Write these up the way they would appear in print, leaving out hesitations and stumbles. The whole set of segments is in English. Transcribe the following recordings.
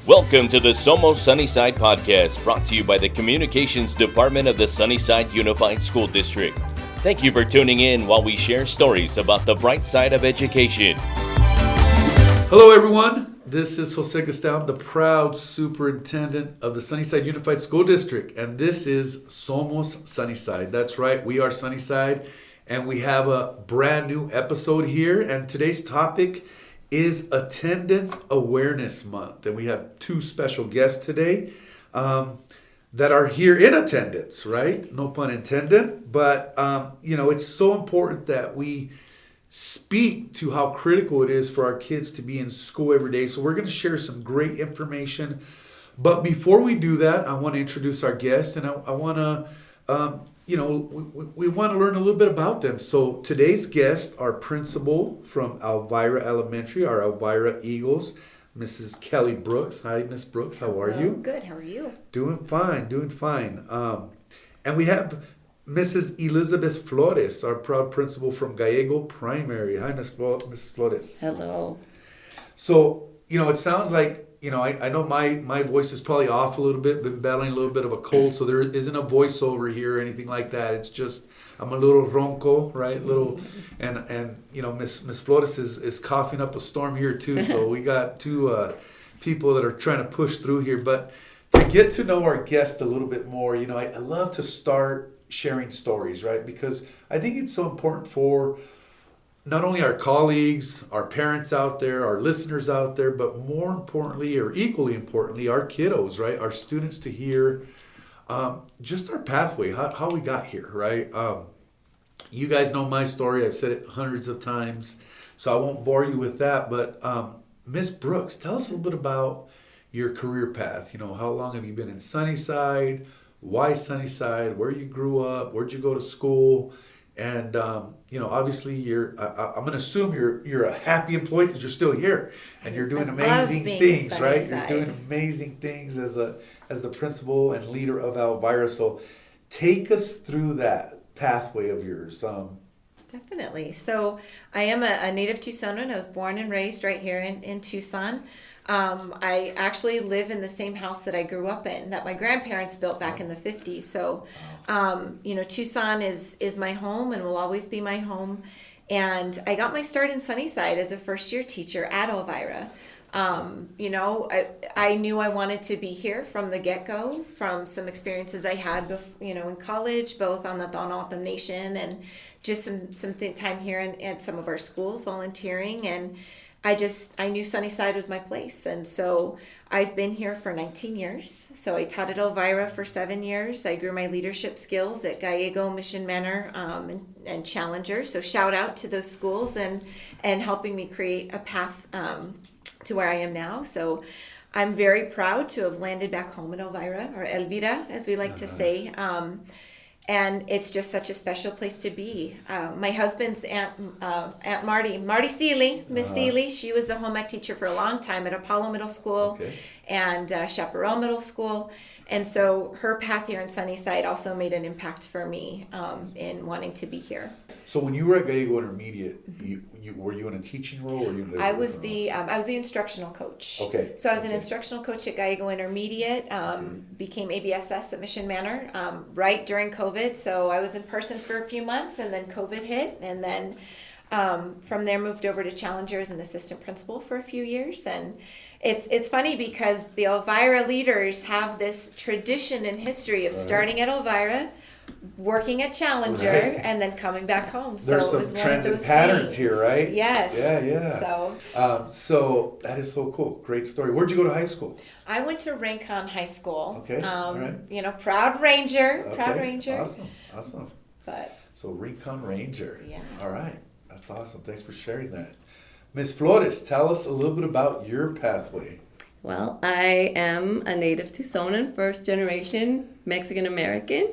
Welcome to the Somos Sunnyside podcast, brought to you by the Communications Department of the Sunnyside Unified School District. Thank you for tuning in while we share stories about the bright side of education. Hello, everyone. This is Jose Gaston, the proud superintendent of the Sunnyside Unified School District, and this is Somos Sunnyside. That's right, we are Sunnyside, and we have a brand new episode here, and today's topic is Attendance Awareness Month, and we have two special guests today that are here in attendance, right? No pun intended, but it's so important that we speak to how critical it is for our kids to be in school every day. So we're going to share some great information, but before we do that, I want to introduce our guests, and I want to we want to learn a little bit about them. So today's guests are principal from Elvira Elementary, our Elvira Eagles, Mrs. Kelley Brooks. Hi, Miss Brooks. How are you? Good. How are you? Doing fine. And we have Mrs. Elizabeth Flores, our proud principal from Gallego Primary. Hi, Mrs. Flores. Hello. So, it sounds like, I know my voice is probably off a little bit, been battling a little bit of a cold, so there isn't a voiceover here or anything like that. It's just, I'm a little ronco, right? And Miss Flores is coughing up a storm here too, so we got two people that are trying to push through here. But to get to know our guest a little bit more, I love to start sharing stories, right? Because I think it's so important for not only our colleagues, our parents out there, our listeners out there, but more importantly, or equally importantly, our kiddos, right? Our students to hear just our pathway, how we got here, right? You guys know my story. I've said it hundreds of times, so I won't bore you with that. But Miss Brooks, tell us a little bit about your career path. How long have you been in Sunnyside? Why Sunnyside? Where you grew up? Where'd you go to school? And obviously I'm going to assume you're a happy employee because you're still here and you're doing amazing things, right? You're doing amazing things as the principal and leader of Elvira. So take us through that pathway of yours. Definitely. So I am a native Tucsonan. I was born and raised right here in Tucson. I actually live in the same house that I grew up in, that my grandparents built back in the 50s. So, Tucson is my home and will always be my home. And I got my start in Sunnyside as a first-year teacher at Elvira. I knew I wanted to be here from the get-go, from some experiences I had, in college, both on the Dawn Autumn Nation and just some time here at some of our schools volunteering. And I knew Sunnyside was my place. And so I've been here for 19 years. So I taught at Elvira for 7 years. I grew my leadership skills at Gallego, Mission Manor, and Challenger. So shout out to those schools and helping me create a path to where I am now. So I'm very proud to have landed back home at Elvira, or Elvira, as we like to say. And it's just such a special place to be. My husband's Aunt Marty Seeley, Miss Seeley, she was the home ec teacher for a long time at Apollo Middle School and Chaparral Middle School. And so her path here in Sunnyside also made an impact for me in wanting to be here. So when you were at Gallego Intermediate, were you in a teaching role? Or I was the instructional coach. Okay. So I was an instructional coach at Gallego Intermediate. Became ABSS at Mission Manor right during COVID. So I was in person for a few months, and then COVID hit, and then from there moved over to Challenger as an assistant principal for a few years. And it's funny because the Elvira leaders have this tradition and history of starting at Elvira, working at Challenger, and then coming back home. There's so some transit patterns here, right? Yes. Yeah. So that is so cool. Great story. Where'd you go to high school? I went to Rincon High School. Okay. All right. Proud Ranger. Okay. Proud Ranger. Awesome. But so Rincon Ranger. Yeah. All right. That's awesome. Thanks for sharing that. Ms. Flores, tell us a little bit about your pathway. Well, I am a native Tucsonan, first generation Mexican American.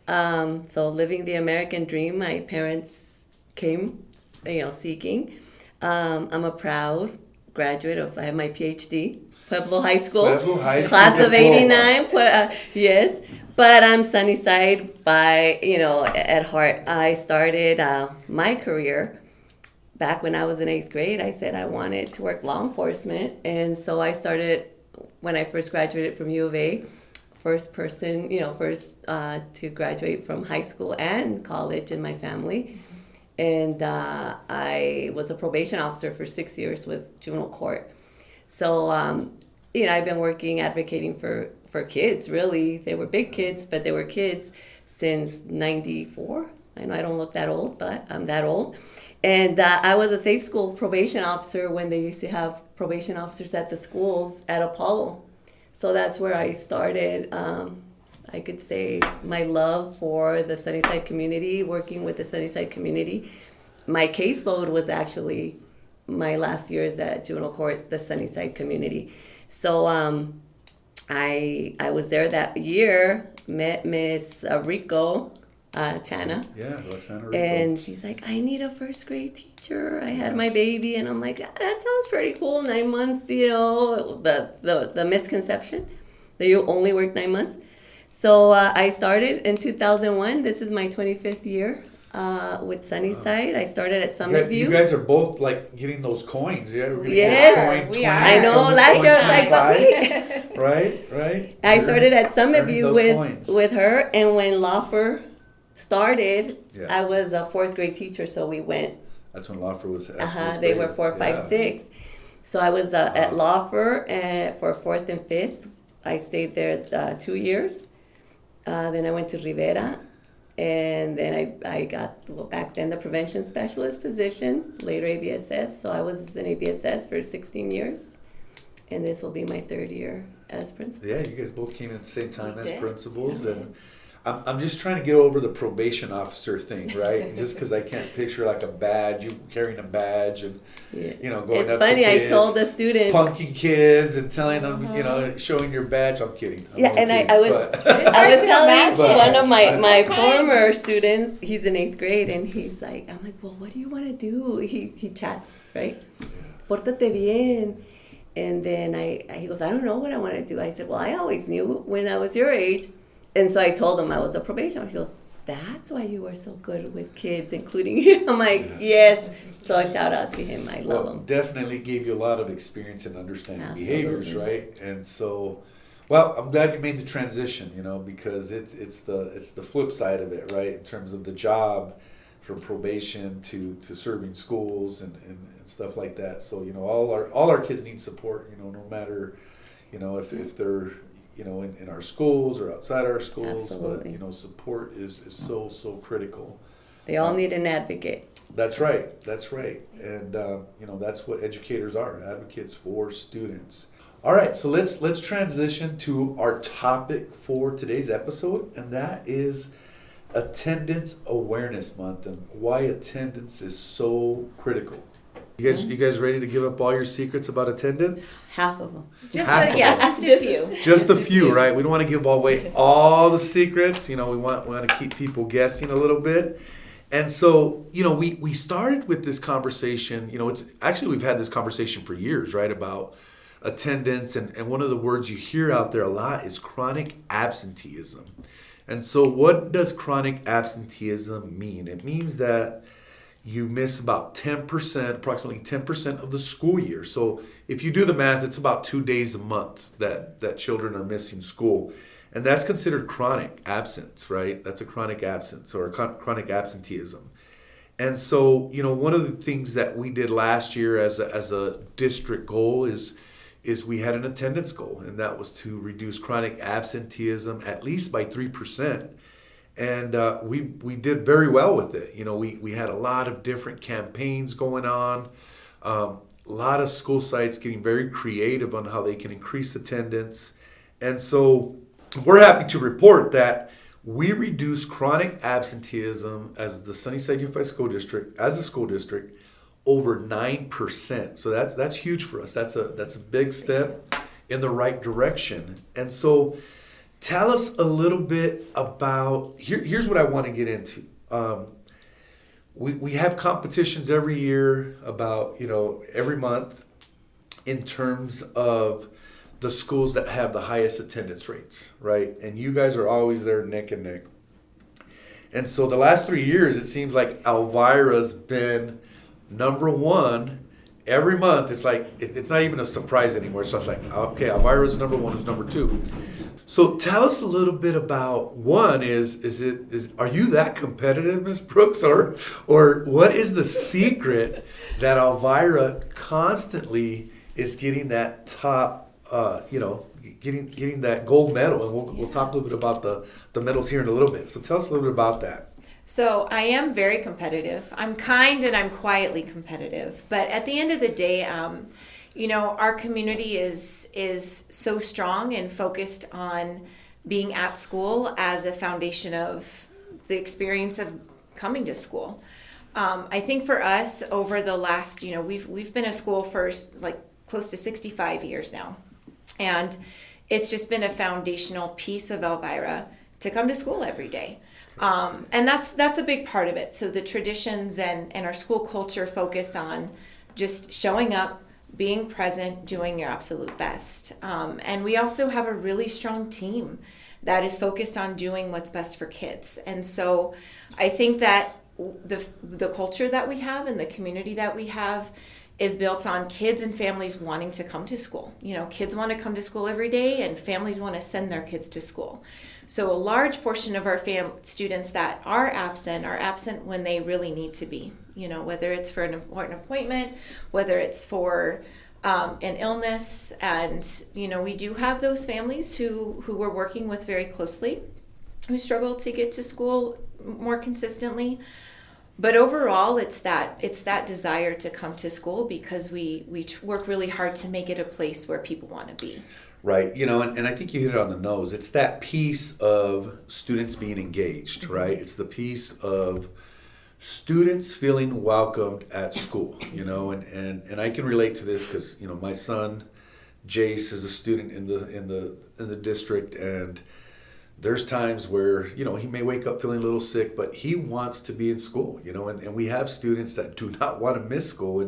So living the American dream, my parents came, seeking. I'm a proud graduate I have my PhD, Pueblo High School, class of '89. Yes, but I'm Sunnyside at heart. I started my career back when I was in 8th grade. I said I wanted to work law enforcement, and so I started when I first graduated from U of A, first person, to graduate from high school and college in my family. And I was a probation officer for 6 years with juvenile court. So, I've been advocating for kids, really. They were big kids, but they were kids since 94. I know I don't look that old, but I'm that old. And I was a safe school probation officer when they used to have probation officers at the schools at Apollo. So that's where I started, I could say, my love for the Sunnyside community, working with the Sunnyside community. My caseload was actually my last years at juvenile court, the Sunnyside community. So I was there that year, met Miss Rico, Tana. Yeah, Roxana Rico. And she's like, I need a first grade teacher. I had my baby. And I'm like, that sounds pretty cool. 9 months, the misconception that you only work 9 months. So I started in 2001. This is my 25th year with Sunnyside. I started at Summit View. You guys are both like getting those coins. Yeah, we're gonna Yes, get coin we 20, are. I know. coin Last year I was 25. like, right. I started at Summit Earning View those coins. with her. And when Lawfer started, Yeah. I was a fourth grade teacher. So we went. That's when Lawfer was. They were 4, 5, 6. So I was at Lawfer for 4th and 5th. I stayed there 2 years. Then I went to Rivera, and then I got, back then, the prevention specialist position, later ABSS. So I was in ABSS for 16 years, and this will be my 3rd year as principal. Yeah, you guys both came in at the same time We as did. principals, and I'm just trying to get over the probation officer thing, right? Just because I can't picture like a badge, you carrying a badge, and going It's up funny, to kids, I told the students. punking kids and telling them, showing your badge. I'm kidding. I'm Yeah, only and kidding, I was but- I was to telling imagine. one of my Sometimes. former students, he's in 8th grade, and he's like, I'm like, well, what do you want to do? He chats, right? Pórtate bien. And then he goes, I don't know what I want to do. I said, well, I always knew when I was your age. And so I told him I was a probation. He goes, that's why you were so good with kids, including him. I'm like, yes. So a shout out to him. I love him. Definitely gave you a lot of experience in understanding Absolutely. behaviors, right? And so, well, I'm glad you made the transition, because it's the flip side of it, right? In terms of the job, from probation to serving schools and stuff like that. So all our kids need support, no matter if they're in our schools or outside our schools. Absolutely. But support is so critical. They all need an advocate. That's right. And that's what educators are, advocates for students. All right, so let's transition to our topic for today's episode, and that is Attendance Awareness Month and why attendance is so critical. You guys ready to give up all your secrets about attendance? Half of them. Just Half of just a few. Just a few, right? We don't want to give away all the secrets. We want to keep people guessing a little bit. And so, we started with this conversation. It's actually, we've had this conversation for years, right? About attendance. And one of the words you hear out there a lot is chronic absenteeism. And so what does chronic absenteeism mean? It means that you miss about 10%, approximately 10% of the school year. So if you do the math, it's about 2 days a month that children are missing school. And that's considered chronic absence, right? That's a chronic absence or chronic absenteeism. And so, one of the things that we did last year as a district goal is we had an attendance goal, and that was to reduce chronic absenteeism at least by 3%. And we did very well with it. We had a lot of different campaigns going on, a lot of school sites getting very creative on how they can increase attendance. And so we're happy to report that we reduced chronic absenteeism as the Sunnyside Unified School District, over 9%. So that's huge for us. That's a big step in the right direction. And so tell us a little bit about, here's what I want to get into. We have competitions every year about, every month in terms of the schools that have the highest attendance rates, right? And you guys are always there neck and neck. And so the last 3 years, it seems like Elvira's been number one, every month it's like it's not even a surprise anymore. So it's like, okay, Elvira's number one, who's number two. So tell us a little bit about one. Are you that competitive, Ms. Brooks, or what is the secret that Elvira constantly is getting that top, getting that gold medal? And we'll talk a little bit about the medals here in a little bit. So tell us a little bit about that. So I am very competitive. I'm kind and I'm quietly competitive. But at the end of the day, our community is so strong and focused on being at school as a foundation of the experience of coming to school. I think for us over the last, we've been a school for like close to 65 years now. And it's just been a foundational piece of Elvira to come to school every day. And that's a big part of it. So the traditions and our school culture focused on just showing up, being present, doing your absolute best. And we also have a really strong team that is focused on doing what's best for kids. And so I think that the culture that we have and the community that we have is built on kids and families wanting to come to school. Kids want to come to school every day and families want to send their kids to school. So a large portion of our students that are absent when they really need to be, whether it's for an important appointment, whether it's for an illness. And, we do have those families who we're working with very closely, who struggle to get to school more consistently. But overall, it's that desire to come to school because we work really hard to make it a place where people want to be. Right, and I think you hit it on the nose. It's that piece of students being engaged, right? It's the piece of students feeling welcomed at school, and I can relate to this because my son Jace is a student in the district, and there's times where he may wake up feeling a little sick, but he wants to be in school, and we have students that do not want to miss school,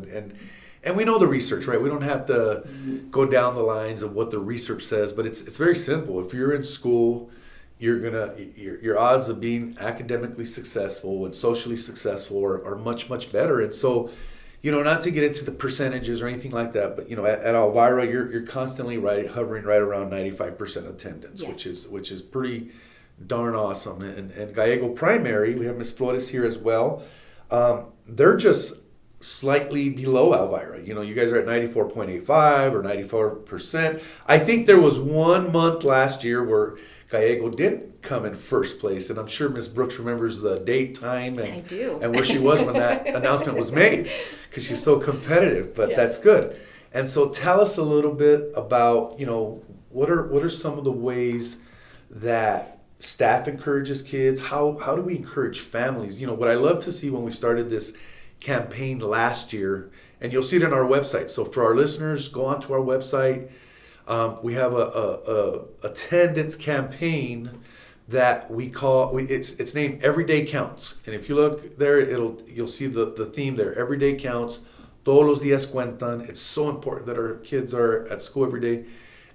and we know the research, right? We don't have to go down the lines of what the research says, but it's very simple. If you're in school, your odds of being academically successful and socially successful are much, much better. And so, not to get into the percentages or anything like that, but at Elvira, you're constantly hovering right around 95% attendance, yes. which is pretty darn awesome. And Gallego Primary, we have Miss Flores here as well. They're just slightly below Elvira. You guys are at 94.85 or 94%. I think there was 1 month last year where Gallego did come in first place, and I'm sure Ms. Brooks remembers the date, time, and, I do. and where she was when that announcement was made, because she's so competitive, but yes. That's good. And so tell us a little bit about, what are some of the ways that staff encourages kids? How do we encourage families? What I love to see when we started this campaign last year, and you'll see it on our website. So for our listeners, go onto our website. We have a attendance campaign that we call it's named Everyday Counts. And if you look there, you'll see the theme there. Everyday Counts. Todos los días cuentan. It's so important that our kids are at school every day.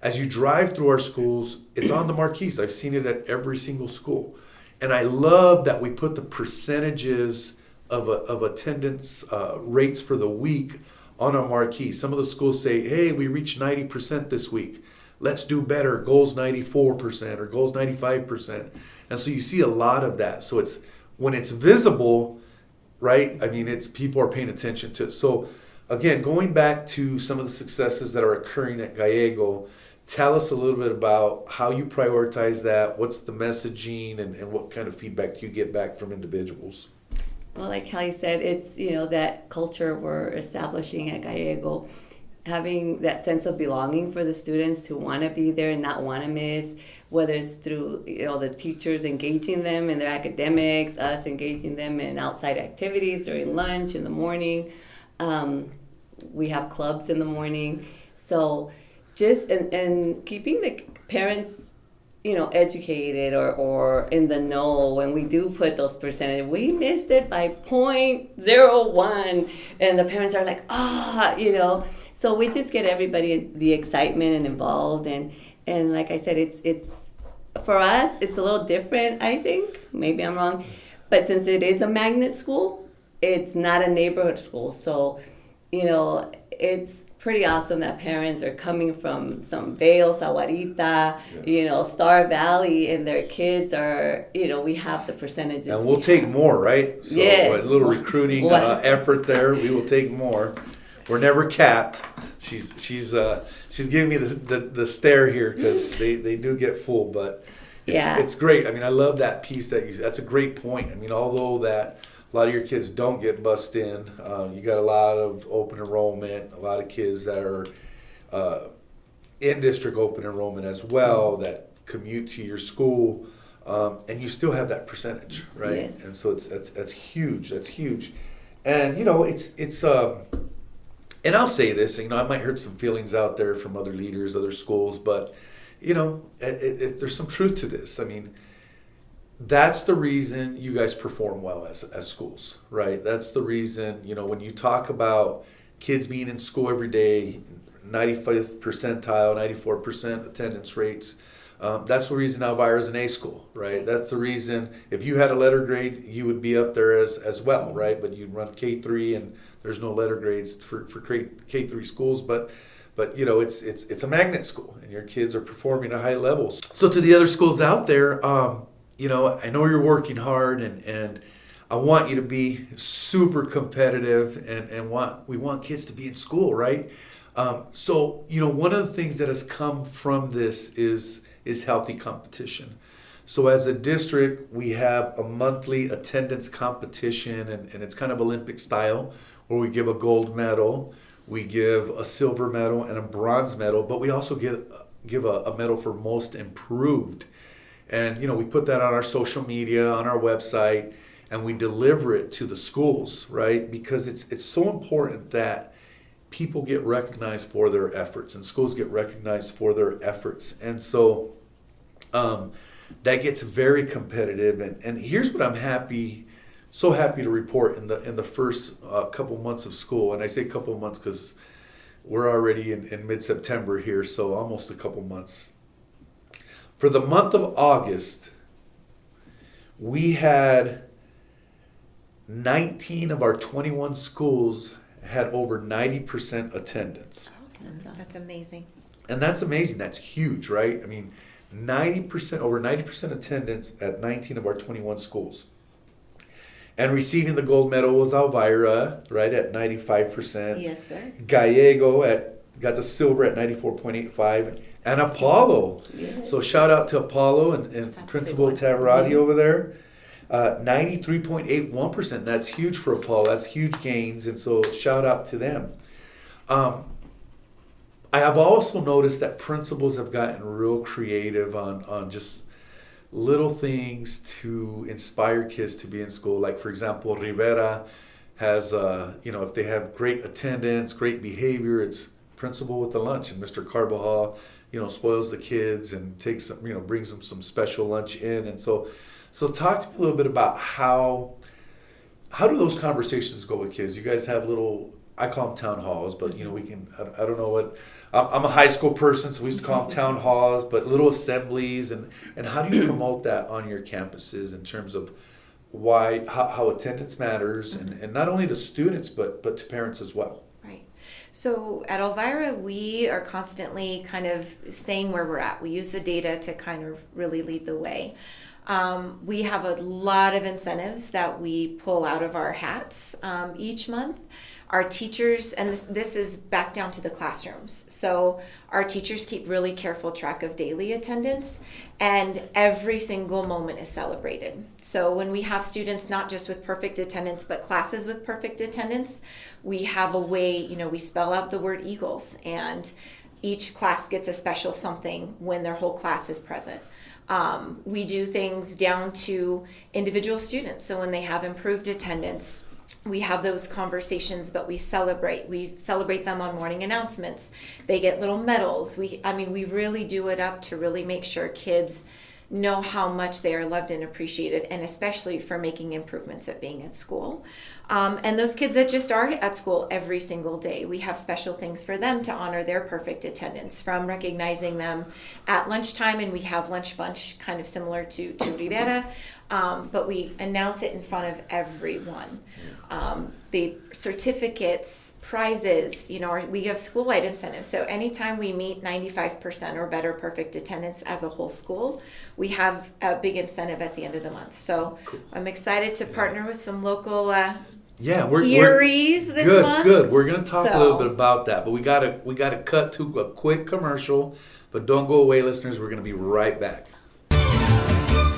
As you drive through our schools, it's on the marquees. I've seen it at every single school, and I love that we put the percentages of attendance rates for the week on our marquee. Some of the schools say, hey, we reached 90% this week. Let's do better. Goals 94% or goals 95%. And so you see a lot of that. So when it's visible, right? It's people are paying attention to it. So again, going back to some of the successes that are occurring at Gallego, tell us a little bit about how you prioritize that. What's the messaging and what kind of feedback do you get back from individuals? Well, like Kelley said, it's, that culture we're establishing at Gallego, having that sense of belonging for the students who want to be there and not want to miss, whether it's through, the teachers engaging them in their academics, us engaging them in outside activities during lunch in the morning. We have clubs in the morning. So just, and keeping the parents educated or in the know when we do put those percentages. We missed it by 0.01, and the parents are like, So we just get everybody the excitement and involved, and like I said, it's for us it's a little different. I think maybe I'm wrong, but since it is a magnet school, it's not a neighborhood school, so it's pretty awesome that parents are coming from some Vail, Sahuarita, Star Valley, and their kids are, we have the percentages. And we'll take more, right? So Yes. a little recruiting effort there. We will take more. We're never capped. She's giving me the stare here because they do get full, but it's great. I mean, I love that piece that's a great point. I mean, although that a lot of your kids don't get bussed in, you got a lot of open enrollment, a lot of kids that are in district open enrollment as well that commute to your school, and you still have that percentage, right? Yes. And so that's huge. That's huge, and it's and I'll say this, I might hurt some feelings out there from other leaders, other schools, but there's some truth to this. I mean, that's the reason you guys perform well as schools, right? That's the reason, when you talk about kids being in school every day, 95th percentile, 94% attendance rates, that's the reason Elvira is an A school, right? That's the reason if you had a letter grade, you would be up there as well, right? But you run K3 and there's no letter grades for K3 schools, but it's a magnet school and your kids are performing at high levels. So to the other schools out there, I know you're working hard and I want you to be super competitive and we want kids to be in school, right? So one of the things that has come from this is healthy competition. So as a district, we have a monthly attendance competition and it's kind of Olympic style where we give a gold medal, we give a silver medal and a bronze medal, but we also give a medal for most improved. And, we put that on our social media, on our website, and we deliver it to the schools, right? Because it's so important that people get recognized for their efforts and schools get recognized for their efforts. And so that gets very competitive. And here's what I'm so happy to report in the first couple months of school. And I say couple of months because we're already in mid-September here, so almost a couple months. For the month of August, we had 19 of our 21 schools had over 90% attendance. Awesome. That's amazing. And that's amazing. That's huge, right? I mean, over 90% attendance at 19 of our 21 schools. And receiving the gold medal was Elvira, right, at 95%. Yes, sir. Gallego got the silver at 94.85%. And Apollo. Yes. So shout out to Apollo and Principal Tavarati over there. 93.81%. That's huge for Apollo. That's huge gains. And so shout out to them. I have also noticed that principals have gotten real creative on just little things to inspire kids to be in school. Like, for example, Rivera has, if they have great attendance, great behavior, it's principal with the lunch. And Mr. Carbajal, spoils the kids and takes them, brings them some special lunch in. And so talk to me a little bit about how do those conversations go with kids? You guys have I call them town halls, but we can, I don't know what, I'm a high school person, so we used to call them town halls, but little assemblies, and how do you promote that on your campuses in terms of how attendance matters, and not only to students, but to parents as well? Right. So at Elvira, we are constantly kind of saying where we're at. We use the data to kind of really lead the way. We have a lot of incentives that we pull out of our hats each month. Our teachers, and this is back down to the classrooms. So our teachers keep really careful track of daily attendance, and every single moment is celebrated. So when we have students not just with perfect attendance, but classes with perfect attendance, we have a way, we spell out the word Eagles, and each class gets a special something when their whole class is present. We do things down to individual students. So when they have improved attendance, we have those conversations, but we celebrate them on morning announcements. They get little medals. We really do it up to really make sure kids know how much they are loved and appreciated, and especially for making improvements at being at school. And those kids that just are at school every single day, we have special things for them to honor their perfect attendance, from recognizing them at lunchtime, and we have lunch bunch kind of similar to Rivera, but we announce it in front of everyone. The certificates, prizes, we have school-wide incentives. So anytime we meet 95% or better perfect attendance as a whole school, we have a big incentive at the end of the month. So cool. I'm excited to partner with some local eateries this month. Good. We're going to talk a little bit about that, but we gotta cut to a quick commercial. But don't go away, listeners. We're going to be right back.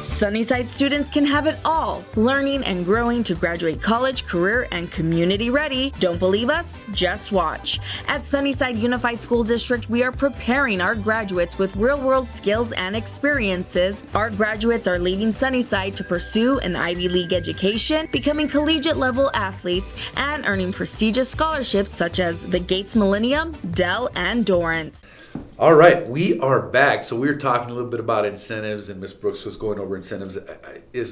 Sunnyside students can have it all, learning and growing to graduate college, career, and community ready. Don't believe us? Just watch. At Sunnyside Unified School District, we are preparing our graduates with real-world skills and experiences. Our graduates are leaving Sunnyside to pursue an Ivy League education, becoming collegiate-level athletes, and earning prestigious scholarships such as the Gates Millennium, Dell, and Dorrance. All right, we are back. So we were talking a little bit about incentives, and Miss Brooks was going over incentives.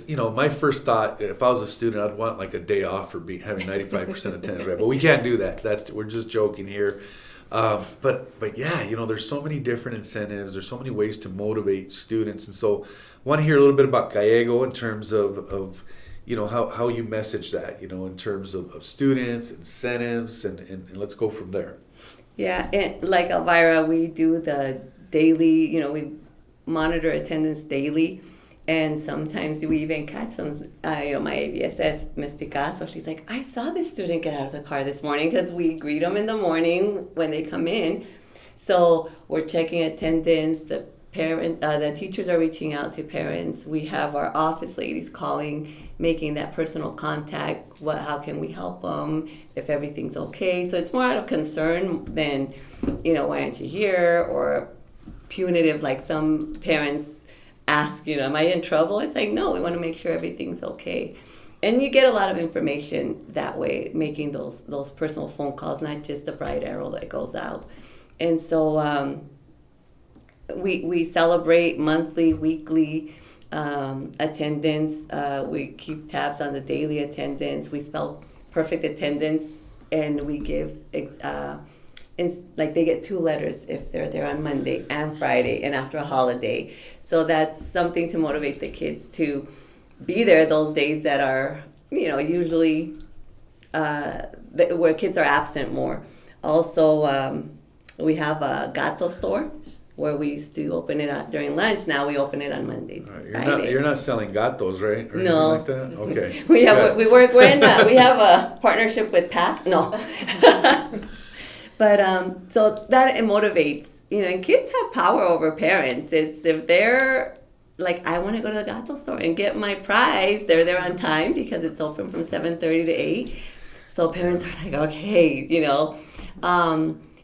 My first thought, if I was a student, I'd want like a day off for having 95% attendance, right? But we can't do that. We're just joking here. But yeah, there's so many different incentives. There's so many ways to motivate students, and so I want to hear a little bit about Gallego in terms of how you message that, in terms of students, incentives, and let's go from there. Yeah, and like Elvira, we do the daily, we monitor attendance daily, and sometimes we even catch some, my AVSS, Miss Picasso, she's like, I saw this student get out of the car this morning, because we greet them in the morning when they come in. So we're checking attendance, the teachers are reaching out to parents, we have our office ladies calling, making that personal contact, how can we help them, if everything's okay. So it's more out of concern than, why aren't you here, or punitive, like some parents ask, am I in trouble? It's like, no, we want to make sure everything's okay. And you get a lot of information that way, making those personal phone calls, not just a bright arrow that goes out. And so we celebrate monthly, weekly attendance. We keep tabs on the daily attendance. We spell perfect attendance, and we give they get 2 letters if they're there on Monday and Friday and after a holiday. So that's something to motivate the kids to be there those days that are usually where kids are absent more. Also, we have a gato store where we used to open it during lunch. Now we open it on Mondays. Right, you're not selling gatos, right? Or no. Like that? Okay. we have we have a partnership with PAC. No. But so that it motivates, and kids have power over parents. It's if they're like, I want to go to the gato store and get my prize, they're there on time because it's open from 7:30 to 8. So parents are like, okay,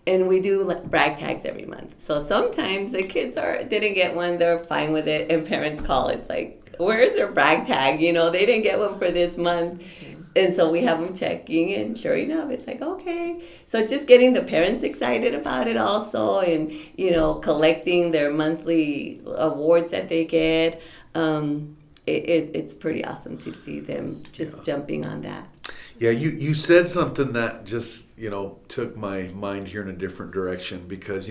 and we do brag tags every month. So sometimes the kids didn't get one, they're fine with it, and parents call. It's like, where's their brag tag? They didn't get one for this month. And so we have them checking, and sure enough, it's like, okay. So just getting the parents excited about it also, and, collecting their monthly awards that they get. It's pretty awesome to see them just jumping on that. Yeah, you said something that just, took my mind here in a different direction, because,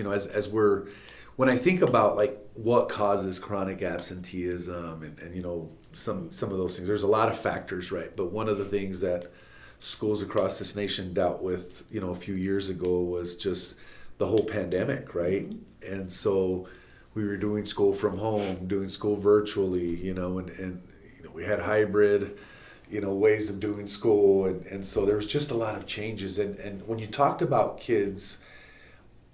when I think about like what causes chronic absenteeism and some of those things, there's a lot of factors, right? But one of the things that schools across this nation dealt with, a few years ago was just the whole pandemic, right? Mm-hmm. And so we were doing school from home, doing school virtually, and we had hybrid ways of doing school, and so there was just a lot of changes. And when you talked about kids,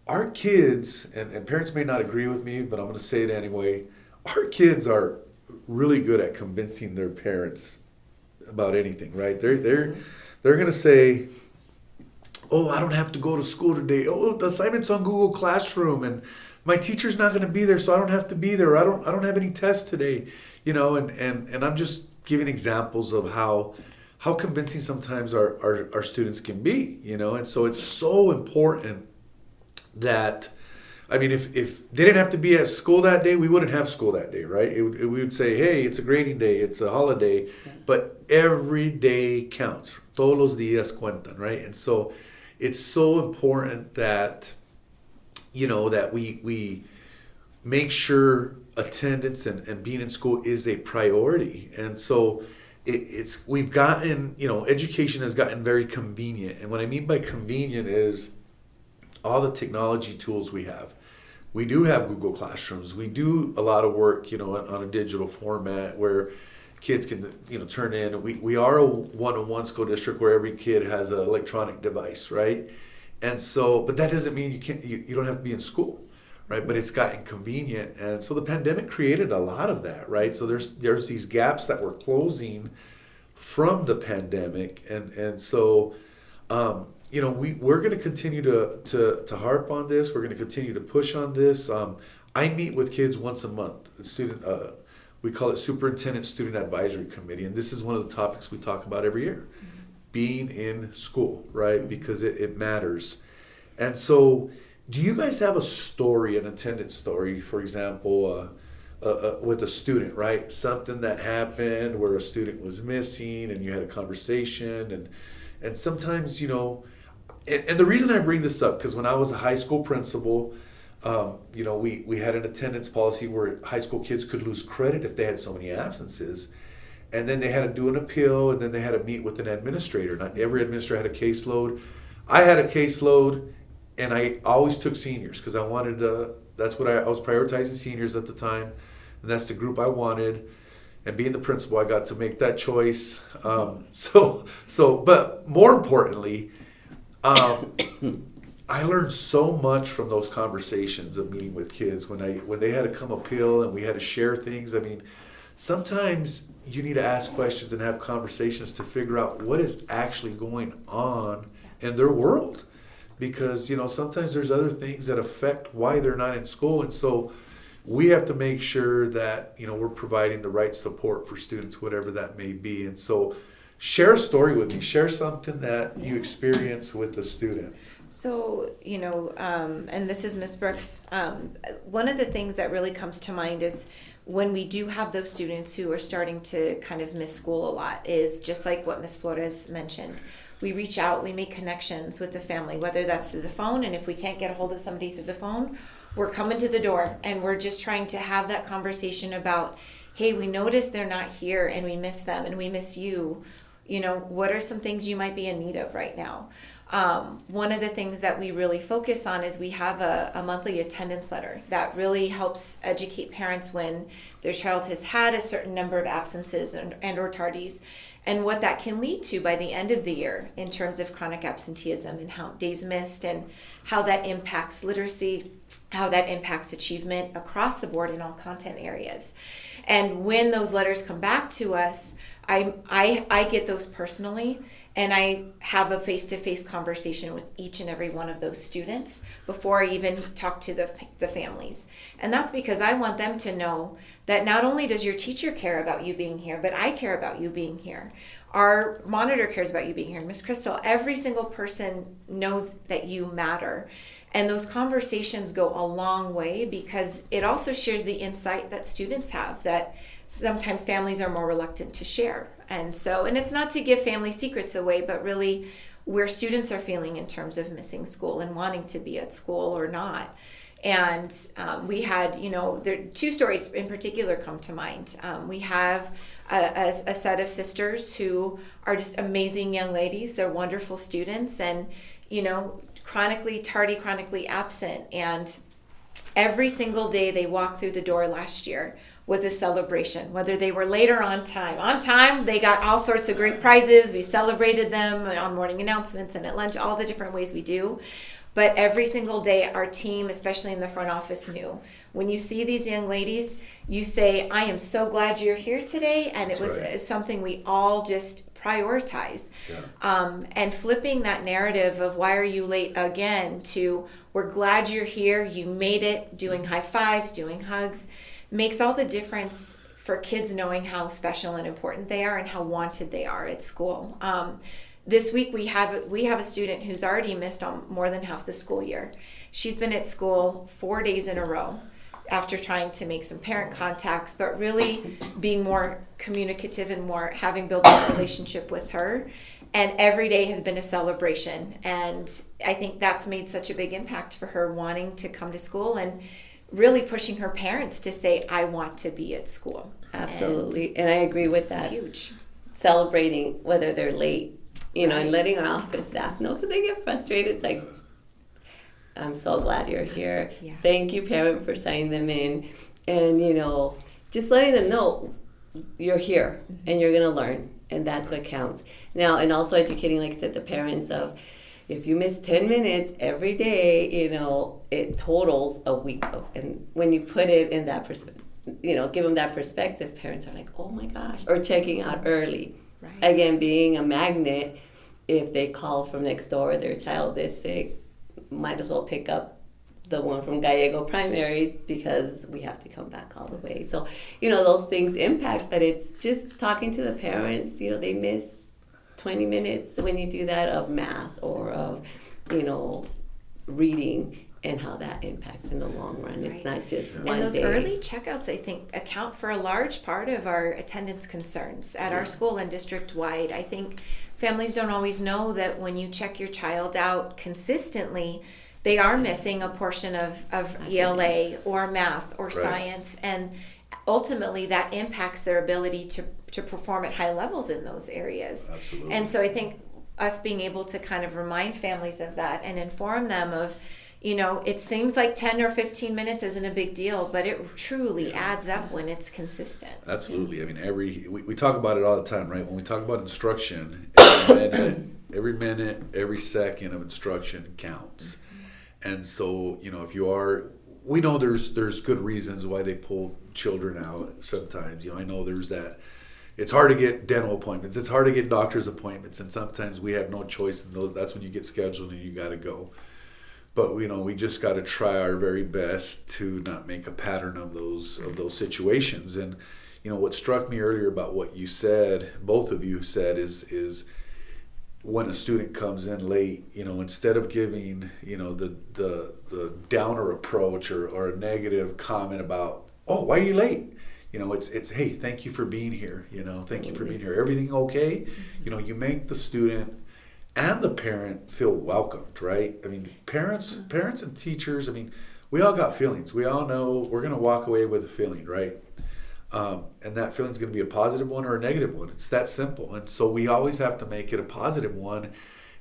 our kids, and parents may not agree with me, but I'm going to say it anyway, our kids are really good at convincing their parents about anything, right? They're going to say, oh, I don't have to go to school today. Oh, the assignment's on Google Classroom, and my teacher's not going to be there, so I don't have to be there. I don't have any tests today, and I'm just giving examples of how convincing sometimes our students can be, and so it's so important that I mean, if they didn't have to be at school that day, we wouldn't have school that day, right? We would say, hey, it's a grading day, it's a holiday, but every day counts. Todos los días cuentan, right? And so it's so important that, that we make sure attendance and being in school is a priority. And so we've gotten, education has gotten very convenient. And what I mean by convenient is all the technology tools we have. We do have Google Classrooms. We do a lot of work, on a digital format where kids can, turn in. We are a one-on-one school district where every kid has an electronic device, right? And so, but that doesn't mean you don't have to be in school, right? But it's gotten convenient, and so the pandemic created a lot of that, right? So there's these gaps that we're closing from the pandemic, and so. We're going to continue to harp on this. We're going to continue to push on this. I meet with kids once a month. We call it Superintendent Student Advisory Committee, and this is one of the topics we talk about every year. Being in school, right? Because it matters. And so, do you guys have a story, an attendance story, for example, with a student, right? Something that happened where a student was missing and you had a conversation, and sometimes, and the reason I bring this up, because when I was a high school principal, we had an attendance policy where high school kids could lose credit if they had so many absences. And then they had to do an appeal, and then they had to meet with an administrator. Not every administrator had a caseload. I had a caseload, and I always took seniors because I wanted to, that's what I was prioritizing seniors at the time, and that's the group I wanted. And being the principal, I got to make that choice. But more importantly, I learned so much from those conversations of meeting with kids when they had to come appeal and we had to share things. I mean, sometimes you need to ask questions and have conversations to figure out what is actually going on in their world, because sometimes there's other things that affect why they're not in school, and so we have to make sure that we're providing the right support for students, whatever that may be. And so share a story with me. Share something that you experience with the student. So, and this is Ms. Brooks. One of the things that really comes to mind is when we do have those students who are starting to kind of miss school a lot, is just like what Ms. Flores mentioned. We reach out, we make connections with the family, whether that's through the phone, and if we can't get a hold of somebody through the phone, we're coming to the door and we're just trying to have that conversation about, hey, we noticed they're not here and we miss them and we miss you. What are some things you might be in need of right now? One of the things that we really focus on is we have a monthly attendance letter that really helps educate parents when their child has had a certain number of absences and or tardies, and what that can lead to by the end of the year in terms of chronic absenteeism and how days missed and how that impacts literacy, how that impacts achievement across the board in all content areas. And when those letters come back to us, I get those personally, and I have a face-to-face conversation with each and every one of those students before I even talk to the families. And that's because I want them to know that not only does your teacher care about you being here, but I care about you being here. Our monitor cares about you being here. Miss Crystal, every single person knows that you matter. And those conversations go a long way because it also shares the insight that students have that sometimes families are more reluctant to share. And it's not to give family secrets away, but really where students are feeling in terms of missing school and wanting to be at school or not. And we had, there two stories in particular come to mind. We have a set of sisters who are just amazing young ladies. They're wonderful students and, chronically tardy, chronically absent. And every single day they walked through the door last year was a celebration, whether they were late or on time. On time, they got all sorts of great prizes. We celebrated them on morning announcements and at lunch, all the different ways we do. But every single day, our team, especially in the front office, knew. When you see these young ladies, you say, I am so glad you're here today. And it was something we all just prioritized. Yeah. And flipping that narrative of why are you late again to we're glad you're here, you made it, doing high fives, doing hugs, makes all the difference for kids knowing how special and important they are and how wanted they are at school. This week we have a student who's already missed more than half the school year, she's been at school 4 days in a row after trying to make some parent contacts, but really being more communicative and more having built a relationship with her. And every day has been a celebration. And I think that's made such a big impact for her wanting to come to school and really pushing her parents to say, I want to be at school. Absolutely. And I agree with that. It's huge. Celebrating whether they're late, and Right. letting our office staff know, because they get frustrated. It's like, I'm so glad you're here. Yeah. Thank you, parent, for signing them in. And, just letting them know you're here and you're going to learn. And that's what counts. Now, and also educating, like I said, the parents of, if you miss 10 minutes every day, it totals a week. And when you put it in that perspective, give them that perspective, parents are like, oh my gosh. Or checking out early. Right. Again, being a magnet, if they call from next door, their child is sick, might as well pick up the one from Gallego Primary because we have to come back all the way. So, those things impact, but it's just talking to the parents, they miss 20 minutes when you do that of math or of, reading, and how that impacts in the long run. It's not just one And those day. early checkouts, I think, account for a large part of our attendance concerns at our school and district-wide. I think families don't always know that when you check your child out consistently, they are missing a portion of ELA or math or science, and ultimately that impacts their ability to perform at high levels in those areas. Absolutely. And so I think us being able to kind of remind families of that and inform them of, it seems like 10 or 15 minutes isn't a big deal, but it truly adds up when it's consistent. Absolutely. I mean, we talk about it all the time, right? When we talk about instruction, every minute, every second of instruction counts. And so, we know there's good reasons why they pull children out sometimes. I know there's that. It's hard to get dental appointments. It's hard to get doctor's appointments. And sometimes we have no choice in those. That's when you get scheduled and you got to go. But we just got to try our very best to not make a pattern of those situations. And what struck me earlier about what you said, both of you said, is when a student comes in late, instead of giving the downer approach or a negative comment about, oh, why are you late? It's hey, thank you for being here. Thank you for being here. Everything okay? You make the student and the parent feel welcomed, right? I mean, parents and teachers, we all got feelings. We all know we're going to walk away with a feeling, right? And that feeling is going to be a positive one or a negative one. It's that simple. And so we always have to make it a positive one.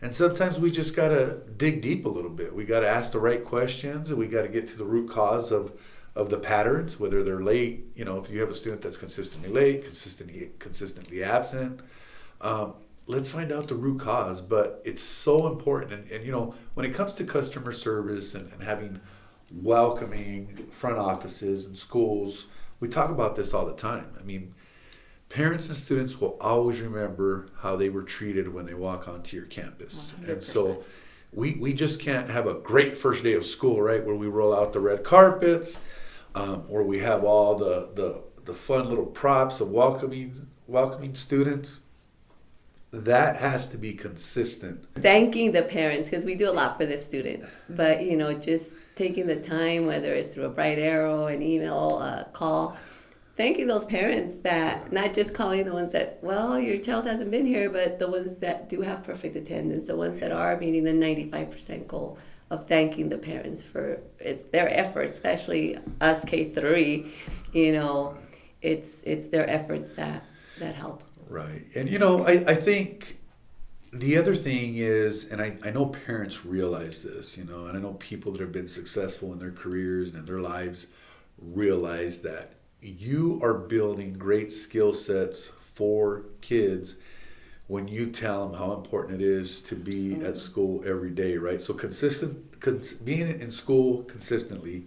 And sometimes we just got to dig deep a little bit. We got to ask the right questions, and we got to get to the root cause of the patterns, whether they're late. If you have a student that's consistently late, consistently absent, let's find out the root cause. But it's so important. And when it comes to customer service and having welcoming front offices and schools, we talk about this all the time. Parents and students will always remember how they were treated when they walk onto your campus. 100%. And so we just can't have a great first day of school, right, where we roll out the red carpets, where we have all the fun little props of welcoming students. That has to be consistent. Thanking the parents, because we do a lot for the students, but just taking the time, whether it's through a bright arrow, an email, a call, thanking those parents, that not just calling the ones that, well, your child hasn't been here, but the ones that do have perfect attendance, the ones that are meeting the 95% goal, of thanking the parents for their efforts, especially us K-3, it's their efforts that help. Right. And I think the other thing is, and I know parents realize this, and I know people that have been successful in their careers and in their lives realize that you are building great skill sets for kids when you tell them how important it is to be at school every day, right? So being in school consistently,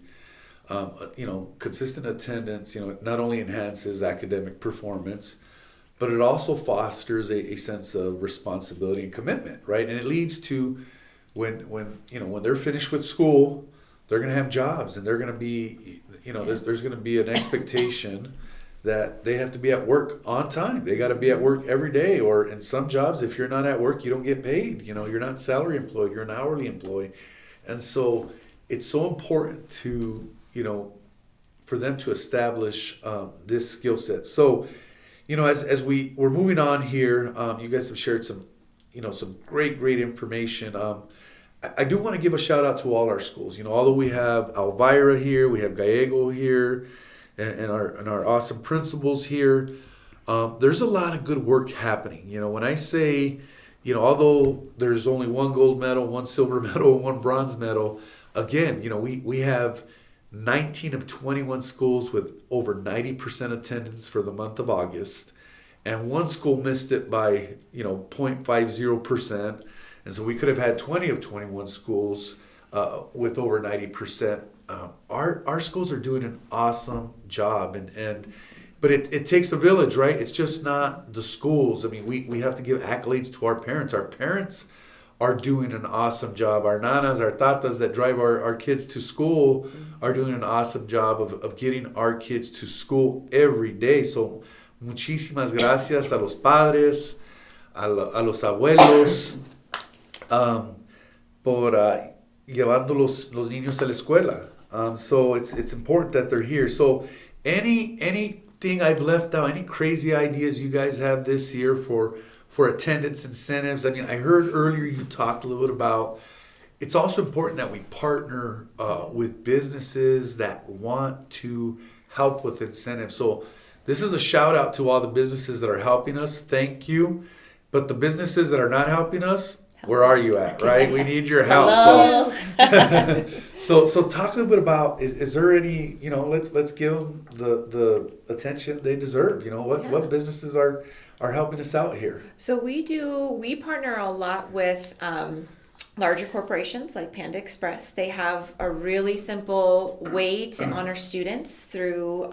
consistent attendance, not only enhances academic performance, but it also fosters a sense of responsibility and commitment, right? And it leads to when they're finished with school, they're going to have jobs, and they're going to be, there's going to be an expectation that they have to be at work on time. They got to be at work every day, or in some jobs, if you're not at work, you don't get paid. You're not salary employed, you're an hourly employee. And so it's so important to, for them to establish this skill set. So, as we're moving on here, you guys have shared some great information. I do want to give a shout out to all our schools. Although we have Elvira here, we have Gallego here, and our awesome principals here. There's a lot of good work happening. When I say, although there's only one gold medal, one silver medal, one bronze medal, again, we have 19 of 21 schools with over 90% attendance for the month of August, and one school missed it by 0.50%, and so we could have had 20 of 21 schools with over 90%. Our schools are doing an awesome job, but it takes a village, right? It's just not the schools. I mean, we have to give accolades to our parents. Our parents are doing an awesome job. Our nanas, our tatas that drive our kids to school are doing an awesome job of getting our kids to school every day. So, muchísimas gracias a los padres, a los abuelos, por llevando los niños a la escuela. So it's important that they're here. So anything I've left out, any crazy ideas you guys have this year for attendance incentives? I mean, I heard earlier you talked a little bit about, it's also important that we partner with businesses that want to help with incentives. So this is a shout out to all the businesses that are helping us. Thank you. But the businesses that are not helping us, where are you at, right? We need your help. So talk a little bit about, is there any, let's give them the attention they deserve. What businesses are helping us out here? So we partner a lot with larger corporations like Panda Express. They have a really simple way to honor students through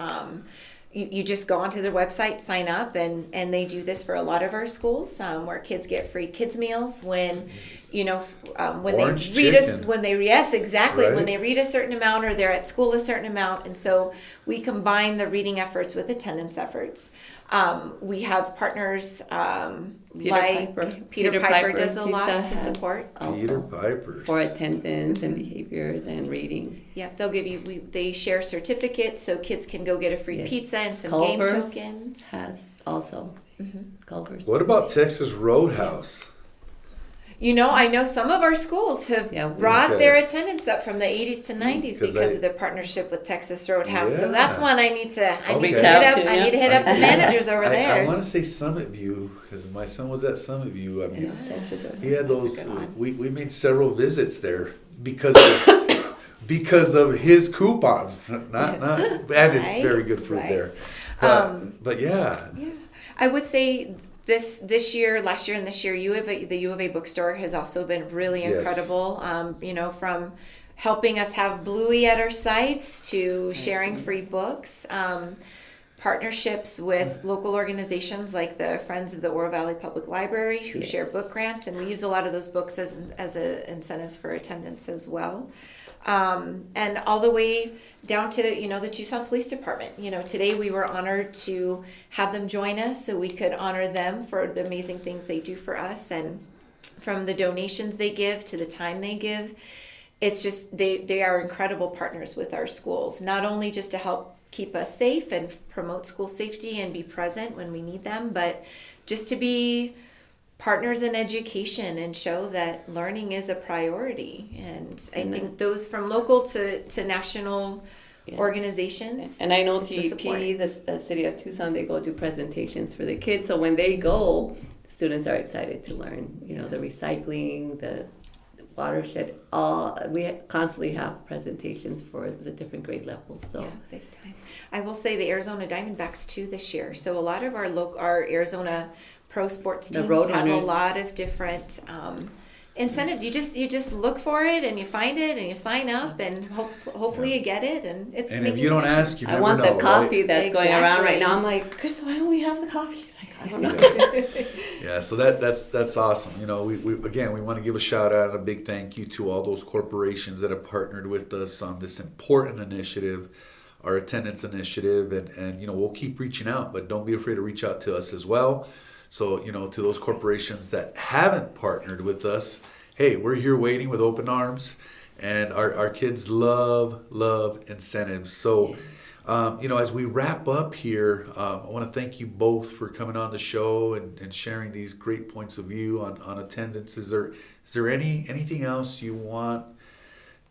you just go onto their website, sign up, and they do this for a lot of our schools, where kids get free kids meals when Orange they read chicken. Yes, exactly. Right. When they read a certain amount or they're at school a certain amount. And so we combine the reading efforts with attendance efforts. We have partners Peter Piper does a lot to support. Peter Piper. For attendance and behaviors and reading. Yep, they'll give you, they share certificates so kids can go get a free pizza and some Culver's game tokens. Has also. Culver's. What about Texas Roadhouse? I know some of our schools have brought Okay. their attendance up from the 80s to 90s because of the partnership with Texas Roadhouse. So that's Yeah. one I need to Okay. hit up the managers over I there. want to say Summit View, because my son was at Summit View. I mean, Texas Roadhouse. he had those. That's a good one. We made several visits there because of his coupons. Not and it's Right, very good food right. there. But yeah. Yeah, I would say this year, last year, and this year, the U of A bookstore has also been really Yes. incredible. From helping us have Bluey at our sites to sharing free books. Partnerships with local organizations like the Friends of the Oro Valley Public Library who share book grants, and we use a lot of those books as incentives for attendance as well. And all the way down to, the Tucson Police Department. Today we were honored to have them join us so we could honor them for the amazing things they do for us, and from the donations they give to the time they give. It's just, they are incredible partners with our schools, not only just to help keep us safe and promote school safety and be present when we need them, but just to be partners in education and show that learning is a priority. And I think those from local to national organizations. And I know it's the support. TEP, the city of Tucson, they go do presentations for the kids. So when they go, students are excited to learn, the recycling, the watershed, we constantly have presentations for the different grade levels. So yeah, big time. I will say the Arizona Diamondbacks too this year. So a lot of our Arizona pro sports The teams Road have Hunters. a lot of different incentives. You just look for it and you find it and you sign up and hopefully you get it, and it's And making if you don't connections. ask, you I never want know, the coffee right? that's going around right Exactly. now. I'm like, Chris, why don't we have the coffee? He's like, I don't know. Yeah, so that's awesome. We again, we want to give a shout out and a big thank you to all those corporations that have partnered with us on this important initiative, our attendance initiative, and we'll keep reaching out, but don't be afraid to reach out to us as well. So, to those corporations that haven't partnered with us, hey, we're here waiting with open arms. And our kids love incentives. So, as we wrap up here, I want to thank you both for coming on the show and sharing these great points of view on attendance. Is there anything else you want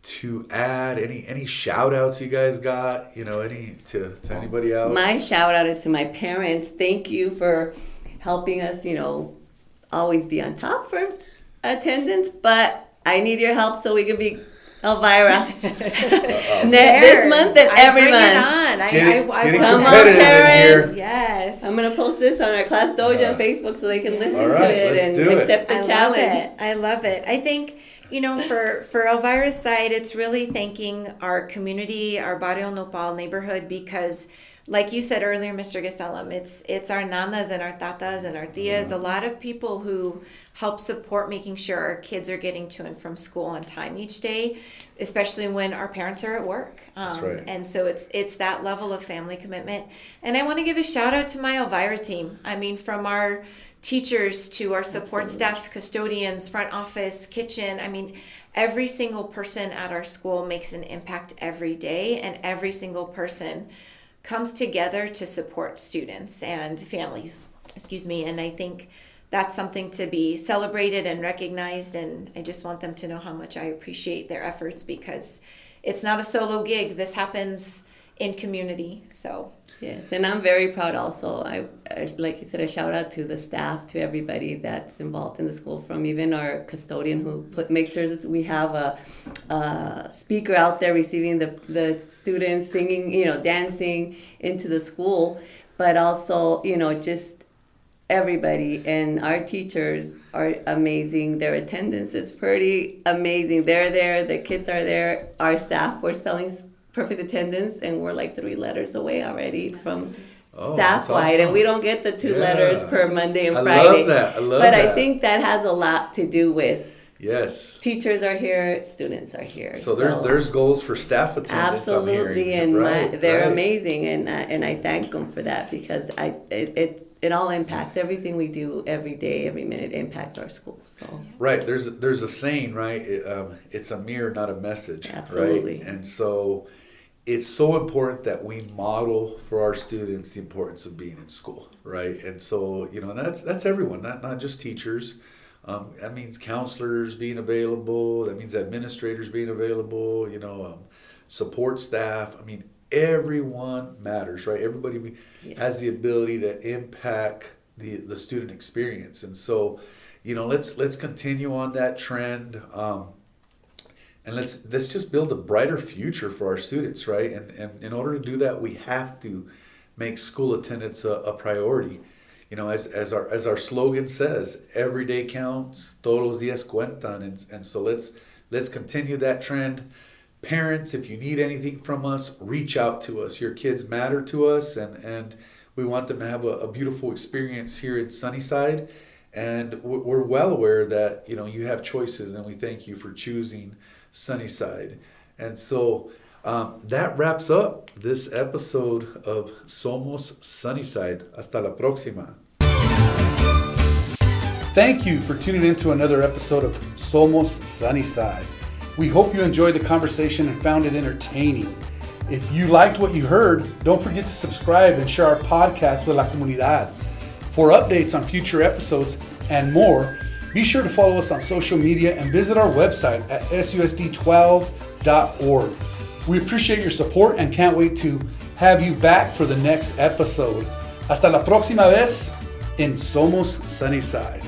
to add? Any shout outs you guys got? Any to anybody else? My shout out is to my parents. Thank you for helping us, always be on top for attendance, but I need your help so we can be Elvira this month and every month. It's getting come on, competitive parents. in here. Yes. I'm going to post this on our Class Dojo on Facebook so they can listen All right, to it let's and do it. accept the challenge. I love it. I think, for Elvira's side, it's really thanking our community, our Barrio Nopal neighborhood, because like you said earlier, Mr. Gasalam, it's our nanas and our tatas and our tias, a lot of people who help support making sure our kids are getting to and from school on time each day, especially when our parents are at work. That's right. And so it's that level of family commitment. And I want to give a shout out to my Elvira team. I mean, from our teachers to our support staff, custodians, front office, kitchen. I mean, every single person at our school makes an impact every day, and every single person comes together to support students and families, and I think that's something to be celebrated and recognized, and I just want them to know how much I appreciate their efforts, because it's not a solo gig. This happens in community. So yes, and I'm very proud also. I like you said, a shout out to the staff, to everybody that's involved in the school, from even our custodian who makes sure that we have a speaker out there receiving the students singing, dancing into the school, but also, just everybody. And our teachers are amazing. Their attendance is pretty amazing. They're there, the kids are there. Our staff, we're spelling perfect attendance, and we're like 3 letters away already from staff-wide, awesome. And we don't get the 2 letters per Monday and Friday. I love that. I think that has a lot to do with teachers are here, students are here. So there's goals for staff attendance. Absolutely, I'm hearing. and they're amazing, and I thank them for that, because it all impacts everything we do every day, every minute impacts our school. So right, there's a saying, right? It's a mirror, not a message. Absolutely. Right? And so it's so important that we model for our students the importance of being in school, right? And so that's everyone, not just teachers. That means counselors being available. That means administrators being available. Support staff. I mean, everyone matters, right? Everybody has the ability to impact the student experience, and so let's continue on that trend, and let's just build a brighter future for our students, right? And in order to do that, we have to make school attendance a priority. As our slogan says, every day counts, todos los días cuentan, and so let's continue that trend. Parents, if you need anything from us, reach out to us. Your kids matter to us, and we want them to have a beautiful experience here in Sunnyside. And we're well aware that you have choices, and we thank you for choosing Sunnyside. And so that wraps up this episode of Somos Sunnyside. Hasta la próxima. Thank you for tuning in to another episode of Somos Sunnyside. We hope you enjoyed the conversation and found it entertaining. If you liked what you heard, don't forget to subscribe and share our podcast with la comunidad. For updates on future episodes and more, be sure to follow us on social media and visit our website at susd12.org. We appreciate your support and can't wait to have you back for the next episode. Hasta la próxima vez en Somos Sunnyside.